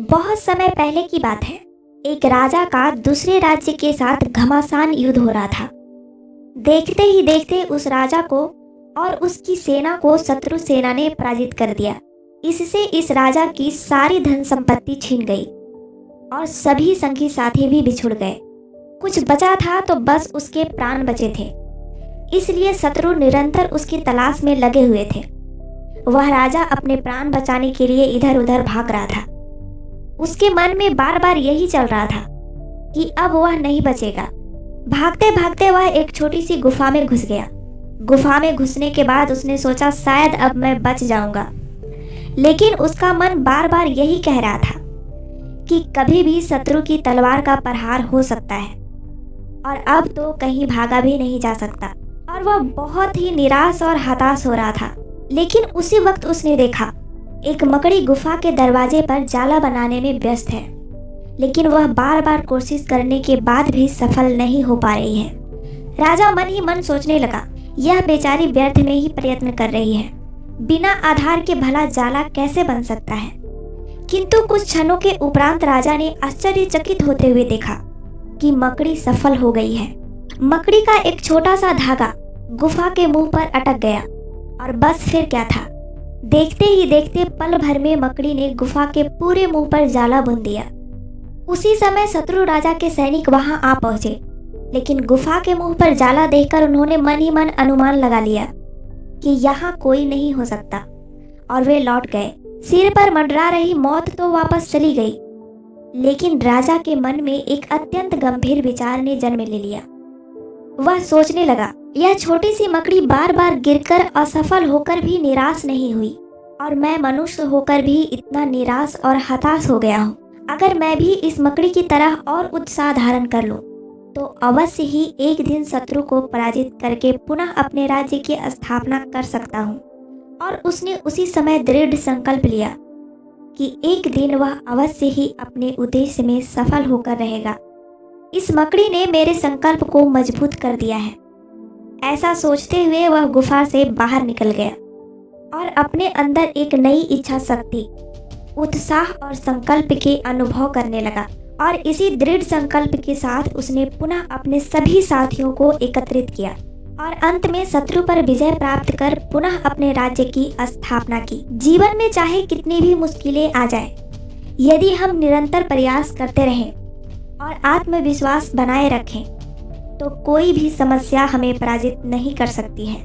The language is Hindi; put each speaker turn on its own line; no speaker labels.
बहुत समय पहले की बात है। एक राजा का दूसरे राज्य के साथ घमासान युद्ध हो रहा था। देखते ही देखते उस राजा को और उसकी सेना को शत्रु सेना ने पराजित कर दिया। इससे इस राजा की सारी धन संपत्ति छीन गई और सभी संगी साथी भी बिछुड़ गए। कुछ बचा था तो बस उसके प्राण बचे थे। इसलिए शत्रु निरंतर उसकी तलाश में लगे हुए थे। वह राजा अपने प्राण बचाने के लिए इधर उधर भाग रहा था। उसके मन में बार बार यही चल रहा था कि अब वह नहीं बचेगा। भागते भागते वह एक छोटी सी गुफा में घुस गया। गुफा में घुसने के बाद उसने सोचा शायद अब मैं बच जाऊंगा, लेकिन उसका मन बार बार यही कह रहा था कि कभी भी शत्रु की तलवार का प्रहार हो सकता है और अब तो कहीं भागा भी नहीं जा सकता। और वह बहुत ही निराश और हताश हो रहा था। लेकिन उसी वक्त उसने देखा एक मकड़ी गुफा के दरवाजे पर जाला बनाने में व्यस्त है, लेकिन वह बार बार कोशिश करने के बाद भी सफल नहीं हो पा रही है। राजा मन ही मन सोचने लगा, यह बेचारी व्यर्थ में ही प्रयत्न कर रही है। बिना आधार के भला जाला कैसे बन सकता है। किंतु कुछ क्षणों के उपरांत राजा ने आश्चर्यचकित होते हुए देखा कि मकड़ी सफल हो गई है। मकड़ी का एक छोटा सा धागा गुफा के मुंह पर अटक गया और बस फिर क्या था। देखते ही देखते पल भर में मकड़ी ने गुफा के पूरे मुंह पर जाला बुन दिया। उसी समय शत्रु राजा के सैनिक वहां आ पहुंचे, लेकिन गुफा के मुंह पर जाला देखकर उन्होंने मन ही मन अनुमान लगा लिया कि यहाँ कोई नहीं हो सकता और वे लौट गए। सिर पर मंडरा रही मौत तो वापस चली गई, लेकिन राजा के मन में एक अत्यंत गंभीर विचार ने जन्म ले लिया। वह सोचने लगा, यह छोटी सी मकड़ी बार बार गिरकर असफल होकर भी निराश नहीं हुई और मैं मनुष्य होकर भी इतना निराश और हताश हो गया हूँ। अगर मैं भी इस मकड़ी की तरह और उत्साह धारण कर लूं, तो अवश्य ही एक दिन शत्रु को पराजित करके पुनः अपने राज्य की स्थापना कर सकता हूँ। और उसने उसी समय दृढ़ संकल्प लिया कि एक दिन वह अवश्य ही अपने उद्देश्य में सफल होकर रहेगा। इस मकड़ी ने मेरे संकल्प को मजबूत कर दिया है। ऐसा सोचते हुए वह गुफा से बाहर निकल गया और अपने अंदर एक नई इच्छा शक्ति, उत्साह और संकल्प के अनुभव करने लगा। और इसी दृढ़ संकल्प के साथ उसने पुनः अपने सभी साथियों को एकत्रित किया और अंत में शत्रु पर विजय प्राप्त कर पुनः अपने राज्य की स्थापना की। जीवन में चाहे कितनी भी मुश्किलें आ जाए, यदि हम निरंतर प्रयास करते रहें और आत्मविश्वास बनाए रखें, तो कोई भी समस्या हमें पराजित नहीं कर सकती है।